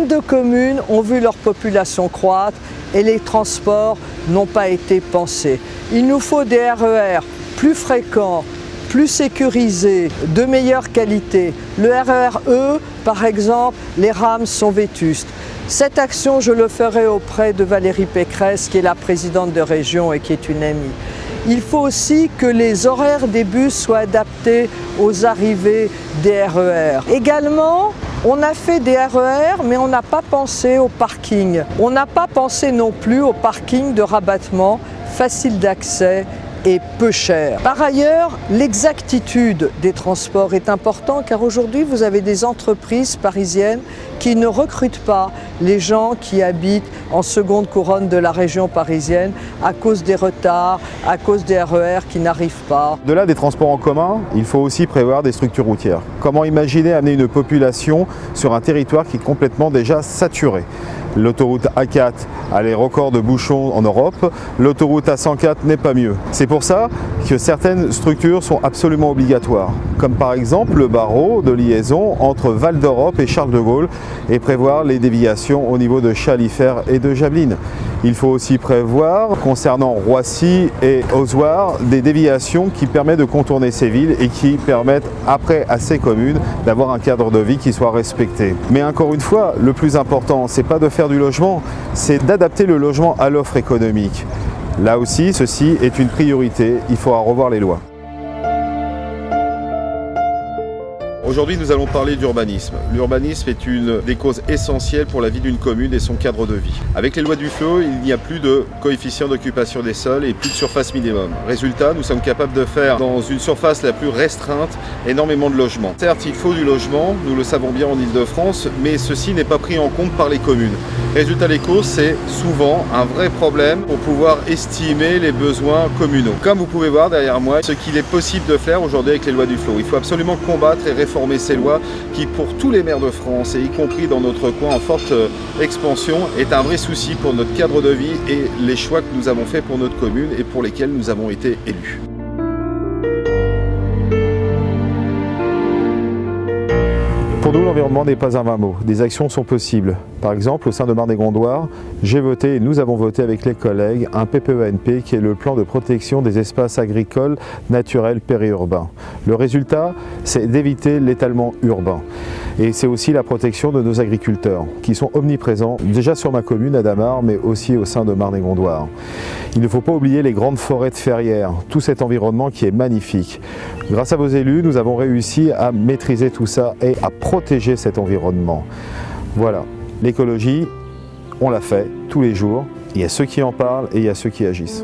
22 communes ont vu leur population croître et les transports n'ont pas été pensés. Il nous faut des RER plus fréquents, plus sécurisés, de meilleure qualité. Le RER E, par exemple, les rames sont vétustes. Cette action, je le ferai auprès de Valérie Pécresse, qui est la présidente de région et qui est une amie. Il faut aussi que les horaires des bus soient adaptés aux arrivées des RER. Également, on a fait des RER, mais on n'a pas pensé au parking. On n'a pas pensé non plus au parking de rabattement, facile d'accès et peu cher. Par ailleurs, l'exactitude des transports est importante car aujourd'hui vous avez des entreprises parisiennes qui ne recrutent pas les gens qui habitent en seconde couronne de la région parisienne à cause des retards, à cause des RER qui n'arrivent pas. Au-delà des transports en commun, il faut aussi prévoir des structures routières. Comment imaginer amener une population sur un territoire qui est complètement déjà saturé? L'autoroute A4 a les records de bouchons en Europe, l'autoroute A104 n'est pas mieux. C'est pour ça que certaines structures sont absolument obligatoires, comme par exemple le barreau de liaison entre Val d'Europe et Charles de Gaulle et prévoir les déviations au niveau de Chalifert et de Javeline. Il faut aussi prévoir, concernant Roissy et Ozoir, des déviations qui permettent de contourner ces villes et qui permettent après à ces communes d'avoir un cadre de vie qui soit respecté. Mais encore une fois, le plus important, c'est pas de faire du logement, c'est d'adapter le logement à l'offre économique. Là aussi, ceci est une priorité, il faudra revoir les lois. Aujourd'hui, nous allons parler d'urbanisme. L'urbanisme est une des causes essentielles pour la vie d'une commune et son cadre de vie. Avec les lois du FLO, il n'y a plus de coefficient d'occupation des sols et plus de surface minimum. Résultat, nous sommes capables de faire dans une surface la plus restreinte énormément de logements. Certes, il faut du logement, nous le savons bien en Ile-de-France, mais ceci n'est pas pris en compte par les communes. Résultat, les causes, c'est souvent un vrai problème pour pouvoir estimer les besoins communaux. Comme vous pouvez voir derrière moi, ce qu'il est possible de faire aujourd'hui avec les lois du FLO. Il faut absolument combattre et réformer ces lois qui, pour tous les maires de France, et y compris dans notre coin en forte expansion, est un vrai souci pour notre cadre de vie et les choix que nous avons faits pour notre commune et pour lesquels nous avons été élus. Pour nous, l'environnement n'est pas un vain mot. Des actions sont possibles. Par exemple, au sein de Marne-et-Gondoire, j'ai voté et nous avons voté avec les collègues un PPENP qui est le plan de protection des espaces agricoles naturels périurbains. Le résultat, c'est d'éviter l'étalement urbain. Et c'est aussi la protection de nos agriculteurs qui sont omniprésents, déjà sur ma commune, Adamar, mais aussi au sein de Marne-et-Gondoire. Il ne faut pas oublier les grandes forêts de Ferrières, tout cet environnement qui est magnifique. Grâce à vos élus, nous avons réussi à maîtriser tout ça et à protéger cet environnement. Voilà, l'écologie, on l'a fait tous les jours. Il y a ceux qui en parlent et il y a ceux qui agissent.